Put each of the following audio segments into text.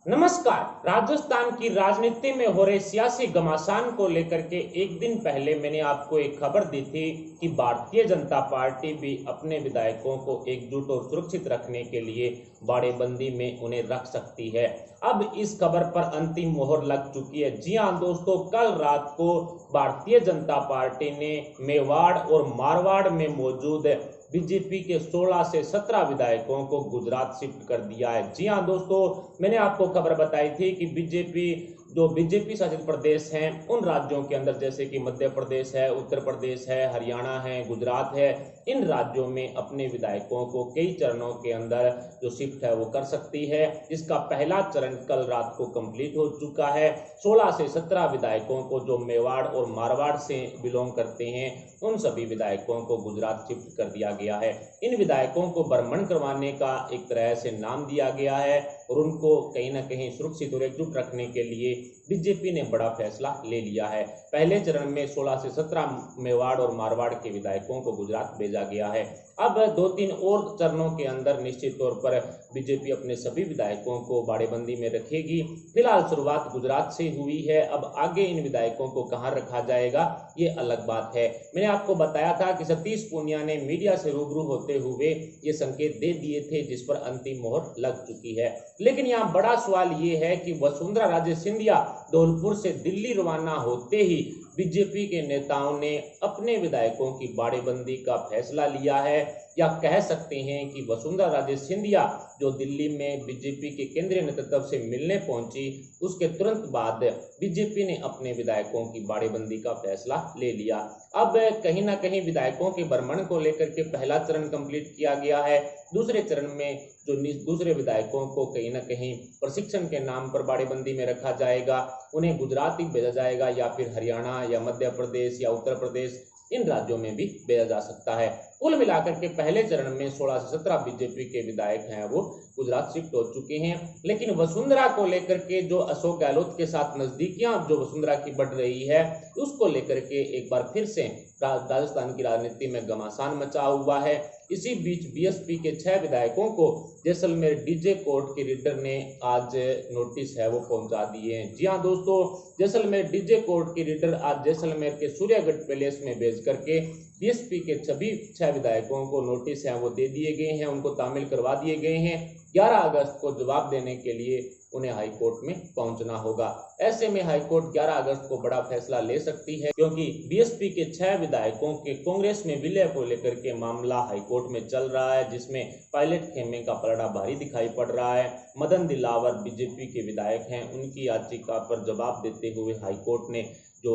नमस्कार। राजस्थान की राजनीति में हो रहे सियासी घमासान को लेकर के एक दिन पहले मैंने आपको एक खबर दी थी कि भारतीय जनता पार्टी भी अपने विधायकों को एकजुट और सुरक्षित रखने के लिए बाड़ेबंदी में उन्हें रख सकती है। अब इस खबर पर अंतिम मोहर लग चुकी है। जी हां दोस्तों, कल रात को भारतीय जनता पार्टी ने मेवाड़ और मारवाड़ में मौजूद बीजेपी के 16 से 17 विधायकों को गुजरात शिफ्ट कर दिया है। जी हां दोस्तों, मैंने आपको खबर बताई थी कि बीजेपी शासित प्रदेश हैं उन राज्यों के अंदर, जैसे कि मध्य प्रदेश है, उत्तर प्रदेश है, हरियाणा है, गुजरात है, इन राज्यों में अपने विधायकों को कई चरणों के अंदर जो शिफ्ट है वो कर सकती है। इसका पहला चरण कल रात को कंप्लीट हो चुका है। 16 से 17 विधायकों को जो मेवाड़ और मारवाड़ से बिलोंग करते हैं उन सभी विधायकों को गुजरात शिफ्ट कर दिया गया है। इन विधायकों को भ्रमण करवाने का एक तरह से नाम दिया गया है और उनको कहीं ना कहीं सुरक्षित और एकजुट रखने के लिए बीजेपी ने बड़ा फैसला ले लिया है। पहले चरण में 16 से 17 मेवाड़ और मारवाड़ के विधायकों को गुजरात भेजा गया है। अब 2-3 और चरणों के अंदर निश्चित तौर पर बीजेपी अपने सभी विधायकों को बाड़ेबंदी में रखेगी। फिलहाल शुरुआत गुजरात से हुई है, अब आगे इन विधायकों को कहां रखा जाएगा ये अलग बात है। मैंने आपको बताया था कि सतीश पूनिया ने मीडिया से रूबरू होते हुए ये संकेत दे दिए थे, जिस पर अंतिम मोहर लग चुकी है। लेकिन यहाँ बड़ा सवाल ये है कि वसुंधरा राजे सिंधिया धौलपुर से दिल्ली रवाना होते ही बीजेपी के नेताओं ने अपने विधायकों की बाड़ेबंदी का फैसला लिया है, या कह सकते हैं कि वसुंधरा राजे सिंधिया जो दिल्ली में बीजेपी के केंद्रीय नेतृत्व से मिलने पहुंची, उसके तुरंत बाद बीजेपी ने अपने विधायकों की बाड़ेबंदी का फैसला ले लिया। अब कहीं ना कहीं विधायकों के भ्रमण को लेकर के पहला चरण कंप्लीट किया गया है। दूसरे चरण में जो दूसरे विधायकों को कहीं ना कहीं प्रशिक्षण के नाम पर बाड़ेबंदी में रखा जाएगा, उन्हें गुजरात ही भेजा जाएगा या फिर हरियाणा या मध्य प्रदेश या उत्तर प्रदेश, इन राज्यों में भी भेजा जा सकता है। कुल मिलाकर के पहले चरण में 16 से 17 बीजेपी के विधायक हैं वो गुजरात शिफ्ट हो चुके हैं। लेकिन वसुंधरा को लेकर के जो अशोक गहलोत के साथ नजदीकियां जो वसुंधरा की बढ़ रही है, उसको लेकर के एक बार फिर से राजस्थान की राजनीति में घमासान मचा हुआ है। इसी बीच बीएसपी के 6 विधायकों को जैसलमेर डीजे कोर्ट के रीडर ने आज नोटिस है वो पहुंचा दिए हैं। जी हाँ दोस्तों, जैसलमेर डीजे कोर्ट के रीडर आज जैसलमेर के सूर्यगढ़ पैलेस में भेज करके बीएसपी के सभी 6 विधायकों को नोटिस है वो दे दिए गए हैं, उनको तामील करवा दिए गए हैं। 11 अगस्त को जवाब देने के लिए उन्हें हाईकोर्ट में पहुंचना होगा। ऐसे में हाईकोर्ट 11 अगस्त को बड़ा फैसला ले सकती है, क्योंकि बीएसपी के 6 विधायकों के कांग्रेस में विलय को लेकर के मामला हाईकोर्ट में चल रहा है, जिसमें पायलट खेमे का पलड़ा भारी दिखाई पड़ रहा है। मदन दिलावर बीजेपी के विधायक हैं, उनकी याचिका पर जवाब देते हुए हाईकोर्ट ने जो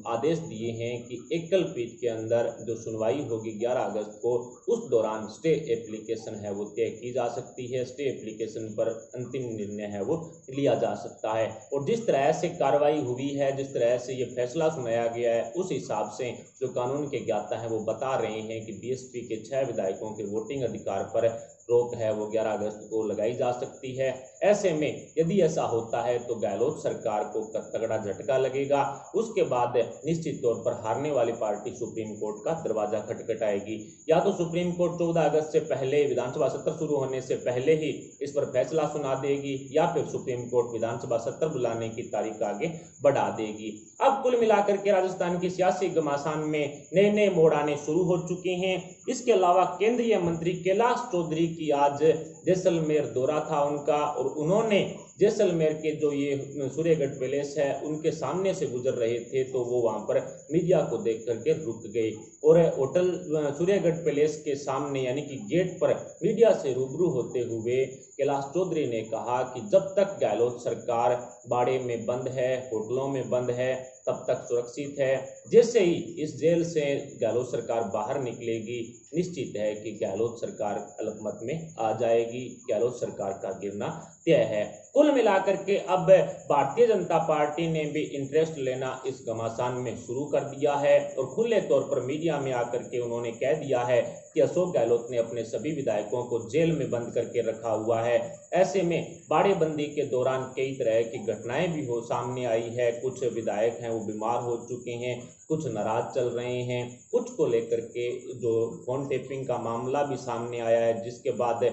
आदेश दिए हैं कि एकल पीठ के अंदर जो सुनवाई होगी 11 अगस्त को, उस दौरान स्टे एप्लीकेशन है वो तय की जा सकती है। स्टे एप्लीकेशन पर अंतिम निर्णय है वो लिया जा सकता है। और जिस तरह से कार्रवाई हुई है, जिस तरह से ये फैसला सुनाया गया है, उस हिसाब से जो कानून के ज्ञाता हैं वो बता रहे हैं कि बीएसपी के 6 विधायकों के वोटिंग अधिकार पर रोक है वो 11 अगस्त को लगाई जा सकती है। ऐसे में यदि ऐसा होता है तो गहलोत सरकार को तगड़ा झटका लगेगा। उसके बाद निश्चित तौर पर हारने वाली पार्टी सुप्रीम कोर्ट का दरवाजा खटखटाएगी। या तो सुप्रीम कोर्ट 14 अगस्त से पहले विधानसभा सत्र शुरू होने से पहले ही इस पर फैसला सुना देगी, या फिर सुप्रीम कोर्ट विधानसभा सत्र बुलाने की तारीख आगे बढ़ा देगी। अब कुल मिलाकर के राजस्थान की सियासी घमासान में नए नए मोड़ आने शुरू हो चुके हैं। इसके अलावा केंद्रीय मंत्री कैलाश चौधरी की आज जैसलमेर दौरा था उनका, और उन्होंने जैसलमेर के जो ये सूर्यगढ़ पैलेस है उनके सामने से गुजर रहे थे, तो वो वहां पर मीडिया को देख करके रुक गए और होटल सूर्यगढ़ पैलेस के सामने यानी कि गेट पर मीडिया से रूबरू होते हुए कैलाश चौधरी ने कहा कि जब तक गहलोत सरकार बाड़े में बंद है, होटलों में बंद है, तब तक सुरक्षित है। जैसे ही इस जेल से गहलोत सरकार बाहर निकलेगी, निश्चित है कि गहलोत सरकार अलपमत में आ जाएगी, गहलोत सरकार का गिरना तय है। कुल मिलाकर के अब भारतीय जनता पार्टी ने भी इंटरेस्ट लेना इस घमासान में शुरू कर दिया है और खुले तौर पर मीडिया में आकर के उन्होंने कह दिया है कि अशोक गहलोत ने अपने सभी विधायकों को जेल में बंद करके रखा हुआ है। ऐसे में बाड़ेबंदी के दौरान कई तरह की घटनाएं भी हो सामने आई है। कुछ विधायक हैं वो बीमार हो चुके हैं, कुछ नाराज चल रहे हैं, कुछ को लेकर के जो फोन टेपिंग का मामला भी सामने आया है, जिसके बाद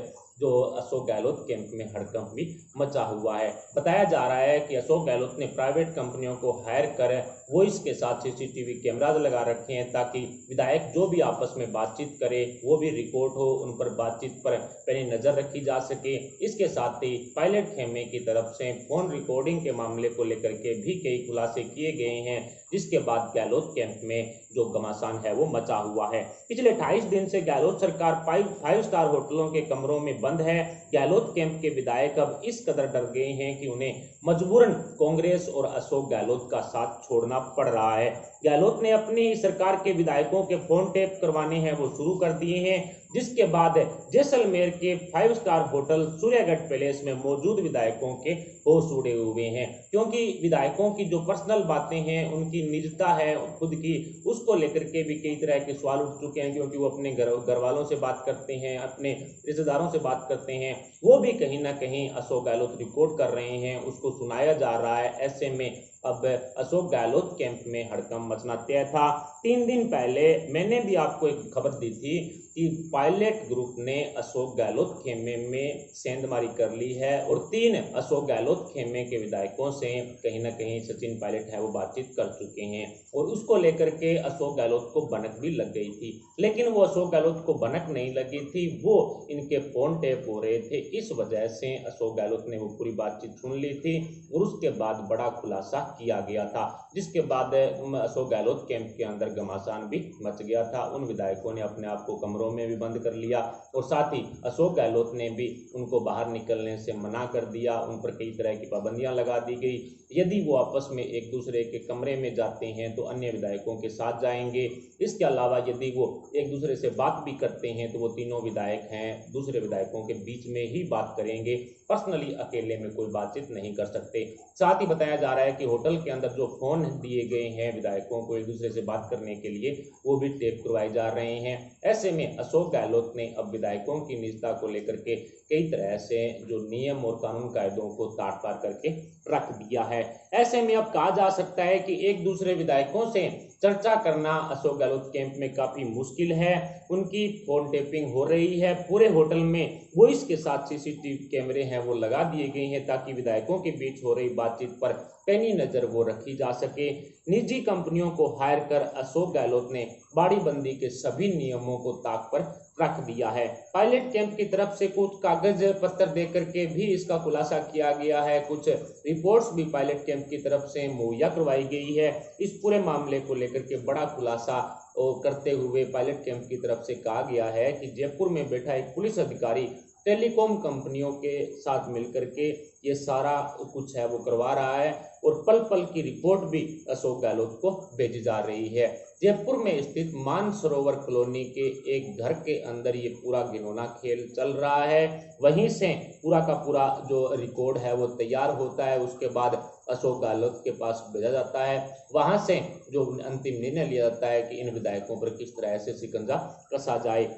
जो अशोक गहलोत कैंप में हड़कंप भी मचा हुआ है। बताया जा रहा है कि अशोक गहलोत ने प्राइवेट कंपनियों को हायर कर वो इसके साथ सीसीटीवी कैमराज लगा रखे हैं ताकि विधायक जो भी आपस में बातचीत करे वो भी रिकॉर्ड हो, उन पर बातचीत पर पैनी नजर रखी जा सके। इसके साथ ही पायलट खेमे की तरफ से फोन रिकॉर्डिंग के मामले को लेकर के भी कई खुलासे किए गए हैं, जिसके बाद गहलोत कैंप में जो घमासान है वो मचा हुआ है। पिछले 28 दिन से गहलोत सरकार 5 स्टार होटलों के कमरों में बंद है। गहलोत कैंप के विधायक अब इस कदर डर गए हैं कि उन्हें मजबूरन कांग्रेस और अशोक गहलोत का साथ छोड़ना पड़ रहा है। गहलोत ने अपनी सरकार के विधायकों के फोन टेप करवाने हैं वो शुरू कर दिए हैं, जिसके बाद जैसलमेर के 5 स्टार होटल सूर्यगढ़ पैलेस में मौजूद विधायकों के होश उड़े हुए हैं, क्योंकि विधायकों की जो पर्सनल बातें हैं, उनकी निजता है खुद की, उसको लेकर के भी कई तरह के सवाल उठ चुके हैं, क्योंकि वो अपने घर वालों से बात करते हैं, अपने रिश्तेदारों से बात करते हैं, वो भी कहीं ना कहीं अशोक गहलोत रिकॉर्ड कर रहे हैं, उसको सुनाया जा रहा है। ऐसे में अब अशोक गहलोत कैंप में हड़कंप मचना तय था। 3 दिन पहले मैंने भी आपको एक खबर दी थी कि पायलट ग्रुप ने अशोक गहलोत खेमे में सेंधमारी कर ली है और 3 अशोक गहलोत खेमे के विधायकों से कहीं ना कहीं सचिन पायलट है वो बातचीत कर चुके हैं और उसको लेकर के अशोक गहलोत को भनक भी लग गई थी। लेकिन वो अशोक गहलोत को भनक नहीं लगी थी, वो इनके फोन टैप हो रहे थे, इस वजह से अशोक गहलोत ने वो पूरी बातचीत सुन ली थी और उसके बाद बड़ा खुलासा किया गया था, जिसके बाद अशोक गहलोत कैंप के अंदर घमासान भी मच गया था। उन विधायकों ने अपने आप को कमरों में भी बंद कर लिया और साथ ही अशोक गहलोत ने भी उनको बाहर निकलने से मना कर दिया, उन पर कई तरह की पाबंदियां लगा दी गई। यदि वो आपस में एक दूसरे के कमरे में जाते हैं तो अन्य विधायकों के साथ जाएंगे। इसके अलावा यदि वो एक दूसरे से बात भी करते हैं तो वो तीनों विधायक हैं दूसरे विधायकों के बीच में ही बात करेंगे, पर्सनली अकेले में कोई बातचीत नहीं कर सकते। साथ ही बताया जा रहा है कि होटल के अंदर जो फोन दिए गए हैं विधायकों को एक दूसरे से बात करने के लिए, वो भी टेप करवाए जा रहे हैं। ऐसे में अशोक गहलोत ने अब विधायकों की निजता को लेकर के कई तरह से जो नियम और कानून कायदों को ताड़ पार करके रख दिया है। ऐसे में अब कहा जा सकता है कि एक दूसरे विधायकों से चर्चा करना अशोक गहलोत कैंप में काफी मुश्किल है। उनकी फोन टेपिंग हो रही है, पूरे होटल में वो इसके साथ सीसीटीवी कैमरे हैं वो लगा दिए गए हैं ताकि विधायकों के बीच हो रही बातचीत पर पैनी नजर वो रखी जा सके। निजी कंपनियों को हायर कर अशोक गहलोत ने बाड़ीबंदी के सभी नियमों को ताक पर रख दिया है। पायलट कैंप की तरफ से कुछ कागज पत्र देकर के भी इसका खुलासा किया गया है, कुछ रिपोर्ट्स भी पायलट कैंप की तरफ से मुहैया करवाई गई है। इस पूरे मामले को लेकर के बड़ा खुलासा करते हुए पायलट कैंप की तरफ से कहा गया है कि जयपुर में बैठा एक पुलिस अधिकारी टेलीकॉम कंपनियों के साथ मिलकर के ये सारा कुछ है वो करवा रहा है और पल पल की रिपोर्ट भी अशोक गहलोत को भेजी जा रही है। जयपुर में स्थित मानसरोवर कॉलोनी के एक घर के अंदर ये पूरा घिनौना खेल चल रहा है। वहीं से पूरा का पूरा जो रिकॉर्ड है वो तैयार होता है, उसके बाद अशोक गहलोत के पास भेजा जाता है। वहां से जो अंतिम निर्णय लिया जाता है कि इन विधायकों पर किस तरह से शिकंजा कसा जाए।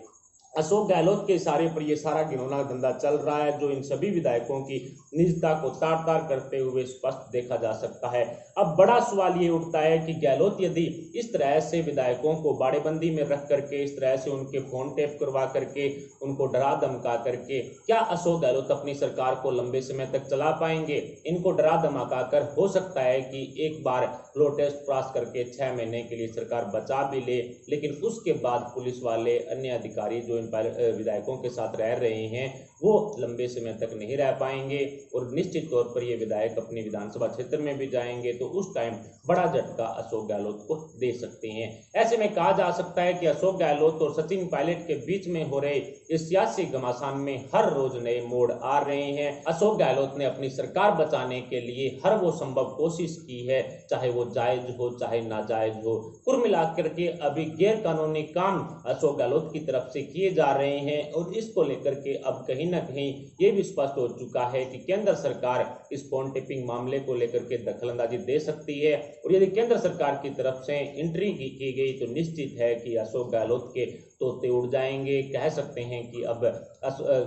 अशोक गहलोत के इशारे पर यह सारा घिनौना धंधा चल रहा है, जो इन सभी विधायकों की निजता को तार तार करते हुए स्पष्ट देखा जा सकता है। अब बड़ा सवाल ये उठता है कि गहलोत यदि इस तरह से विधायकों को बाड़ेबंदी में रख करके, इस तरह से उनके फोन टेप करवा करके, उनको डरा धमका करके, क्या अशोक गहलोत अपनी सरकार को लंबे समय तक चला पाएंगे? इनको डरा धमका कर हो सकता है कि एक बार फ्लो टेस्ट पास करके 6 महीने के लिए सरकार बचा भी ले, लेकिन उसके बाद पुलिस वाले अन्य अधिकारी जो इन विधायकों के साथ रह रहे हैं वो लंबे समय तक नहीं रह पाएंगे और निश्चित तौर पर ये विधायक अपनी विधानसभा क्षेत्र में भी जाएंगे तो उस टाइम बड़ा झटका अशोक गहलोत को दे सकते हैं। ऐसे में कहा जा सकता है कि अशोक गहलोत और सचिन पायलट के बीच में हो रहे इस सियासी घमासान में हर रोज नए मोड़ आ रहे हैं। अशोक गहलोत ने अपनी सरकार बचाने के लिए हर वो संभव कोशिश की है, चाहे वो जायज हो चाहे नाजायज हो। कुल मिलाकर के अभी गैर कानूनी काम अशोक गहलोत की तरफ से किए जा रहे हैं और इसको लेकर के अब कहीं ना कहीं ये भी स्पष्ट हो चुका है कि केंद्र सरकार इस फोन टेपिंग मामले को लेकर के दखलंदाजी दे सकती है और यदि केंद्र सरकार की तरफ से एंट्री की गई तो निश्चित है कि अशोक गहलोत के तोते उड़ जाएंगे। कह सकते हैं कि अब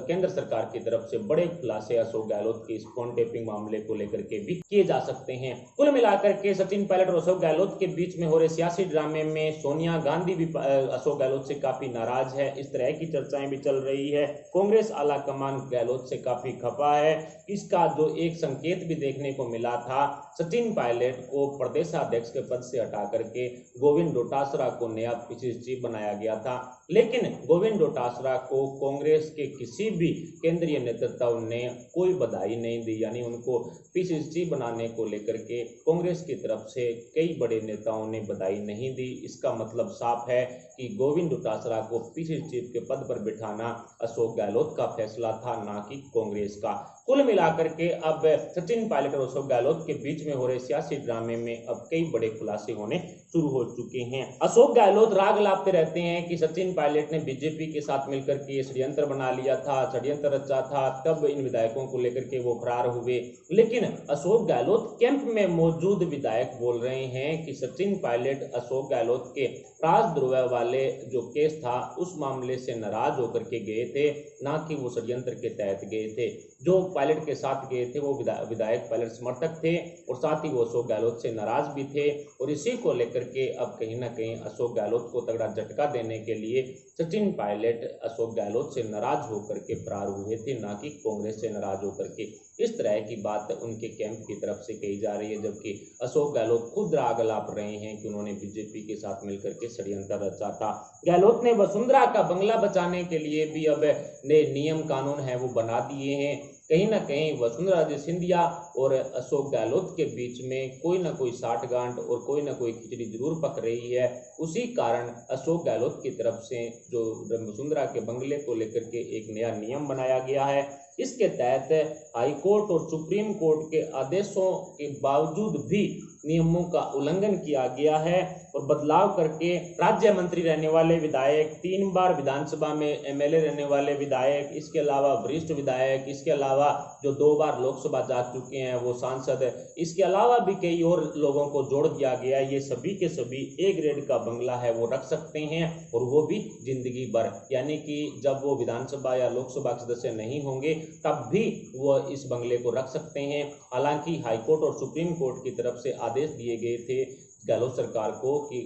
केंद्र सरकार की तरफ से बड़े खुलासे अशोक गहलोत के इस फोन टेपिंग मामले को लेकर के भी किए जा सकते हैं। कुल मिलाकर के सचिन पायलट और अशोक गहलोत के बीच में हो रहे सियासी ड्रामे में सोनिया गांधी भी अशोक गहलोत से काफी नाराज है। इस तरह की चर्चाएं भी चल रही है। कांग्रेस आला कमान गहलोत से काफी खफा है। इसका जो एक संकेत भी देखने को मिला था, सचिन पायलट को प्रदेशाध्यक्ष के पद से हटा करके गोविंद डोटासरा को नया पीसीसी चीफ बनाया गया था, लेकिन गोविंद डोटासरा को कांग्रेस के किसी भी केंद्रीय नेतृत्व ने कोई बधाई नहीं दी। यानी उनको पीसीसी चीफ बनाने को लेकर के कांग्रेस की तरफ से कई बड़े नेताओं ने बधाई नहीं दी। इसका मतलब साफ है कि गोविंद डोटासरा को पीसीसी चीफ के पद पर बिठाना अशोक गहलोत का फैसला था, ना कि कांग्रेस का। कुल मिलाकर के अब सचिन पायलट और अशोक गहलोत के बीच में हो रहे सियासी ड्रामे में अब कई बड़े खुलासे होने शुरू हो चुके हैं। अशोक गहलोत राग लापते रहते हैं कि सचिन पायलट ने बीजेपी के साथ मिलकर के ये षड्यंत्र बना लिया था, षड्यंत्र रचा था, तब इन विधायकों को लेकर के वो फरार हुए। लेकिन अशोक गहलोत कैंप में मौजूद विधायक बोल रहे हैं कि सचिन पायलट अशोक गहलोत के राजद्रोह वाले जो केस था उस मामले से नाराज होकर के गए थे, ना कि वो षड्यंत्र के तहत गए थे। जो पायलट के साथ गए थे वो विधायक पायलट समर्थक थे और साथ ही वो अशोक गहलोत से नाराज भी थे। और इसी को लेकर के अब कहीं ना कहीं अशोक गहलोत को तगड़ा झटका देने के लिए सचिन पायलट अशोक गहलोत से नाराज होकर के फरार हुए थे, ना कि कांग्रेस से नाराज होकर के। इस तरह की बात उनके कैंप की तरफ से कही जा रही है, जबकि अशोक गहलोत खुद राग लाप रहे हैं कि उन्होंने बीजेपी के साथ मिलकर के षड्यंत्र रचा था। गहलोत ने वसुंधरा का बंगला बचाने के लिए भी अब नए नियम कानून है वो बना दिए हैं। कहीं ना कहीं वसुंधरा राजे सिंधिया और अशोक गहलोत के बीच में कोई ना कोई साठगांठ और कोई ना कोई खिचड़ी जरूर पक रही है। उसी कारण अशोक गहलोत की तरफ से जो वसुंधरा के बंगले को लेकर के एक नया नियम बनाया गया है। इसके तहत हाईकोर्ट और सुप्रीम कोर्ट के आदेशों के बावजूद भी नियमों का उल्लंघन किया गया है और बदलाव करके राज्य मंत्री रहने वाले विधायक, 3 बार विधानसभा में एमएलए रहने वाले विधायक, इसके अलावा वरिष्ठ विधायक, इसके अलावा जो 2 बार लोकसभा जा चुके हैं वो सांसद, इसके अलावा भी कई और लोगों को जोड़ दिया गया। ये सभी के सभी ए ग्रेड का बंगला है वो रख सकते हैं और वो भी जिंदगी भर। यानी कि जब वो विधानसभा या लोकसभा सदस्य नहीं होंगे तब भी वो इस बंगले को रख सकते हैं। हालांकि हाईकोर्ट और सुप्रीम कोर्ट की तरफ से आदेश दिए गए थे गहलोत सरकार को कि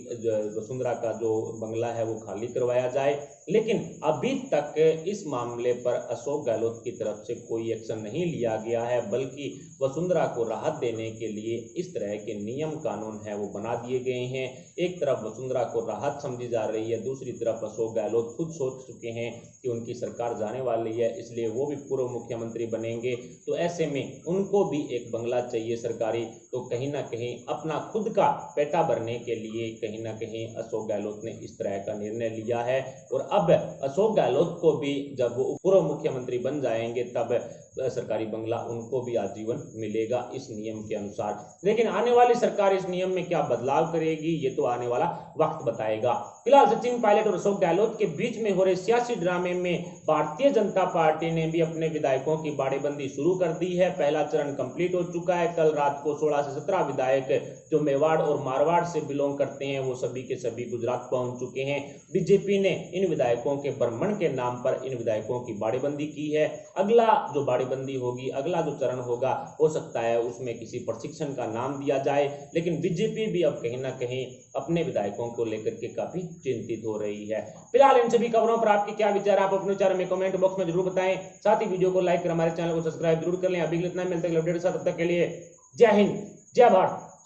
वसुंधरा का जो बंगला है वो खाली करवाया जाए, लेकिन अभी तक इस मामले पर अशोक गहलोत की तरफ से कोई एक्शन नहीं लिया गया है, बल्कि वसुंधरा को राहत देने के लिए इस तरह के नियम कानून है वो बना दिए गए हैं। एक तरफ वसुंधरा को राहत समझी जा रही है, दूसरी तरफ अशोक गहलोत खुद सोच चुके हैं कि उनकी सरकार जाने वाली है, इसलिए वो भी पूर्व मुख्यमंत्री बनेंगे। तो ऐसे में उनको भी एक बंगला चाहिए सरकारी। तो कहीं ना कहीं अपना खुद का पेटा भरने के लिए कहीं ना कहीं अशोक गहलोत ने इस तरह का निर्णय लिया है। और अब अशोक गहलोत को भी जब वो पूर्व मुख्यमंत्री बन जाएंगे तब सरकारी बंगला उनको भी आजीवन मिलेगा इस नियम के अनुसार। लेकिन आने वाली सरकार इस नियम में क्या बदलाव करेगी ये तो आने वाला वक्त बताएगा। फिलहाल सचिन पायलट और अशोक गहलोत के बीच में हो रहे सियासी ड्रामे में भारतीय जनता पार्टी ने भी अपने विधायकों की बाड़ेबंदी शुरू कर दी है। पहला चरण कंप्लीट हो चुका है। कल रात को 16 से 17 विधायक जो मेवाड़ और मारवाड़ से बिलोंग करते हैं वो सभी के सभी गुजरात पहुंच चुके हैं। बीजेपी ने इन विधायकों के भ्रमण के नाम पर इन विधायकों की बाड़ेबंदी की है। अगला जो बाड़ेबंदी होगी, अगला जो चरण होगा, हो सकता है उसमें किसी प्रशिक्षण का नाम दिया जाए। लेकिन बीजेपी भी अब कहीं ना कहीं अपने विधायकों को लेकर के काफी चिंतित हो रही है। फिलहाल इन सभी खबरों पर आपके क्या विचार, आप अपने विचार में कमेंट बॉक्स में जरूर बताएं। साथ ही वीडियो को लाइक कर हमारे चैनल को सब्सक्राइब जरूर कर लें। अभी इतना मिलते हैं अपडेट के साथ, तब तक के लिए जय हिंद, जय भारत।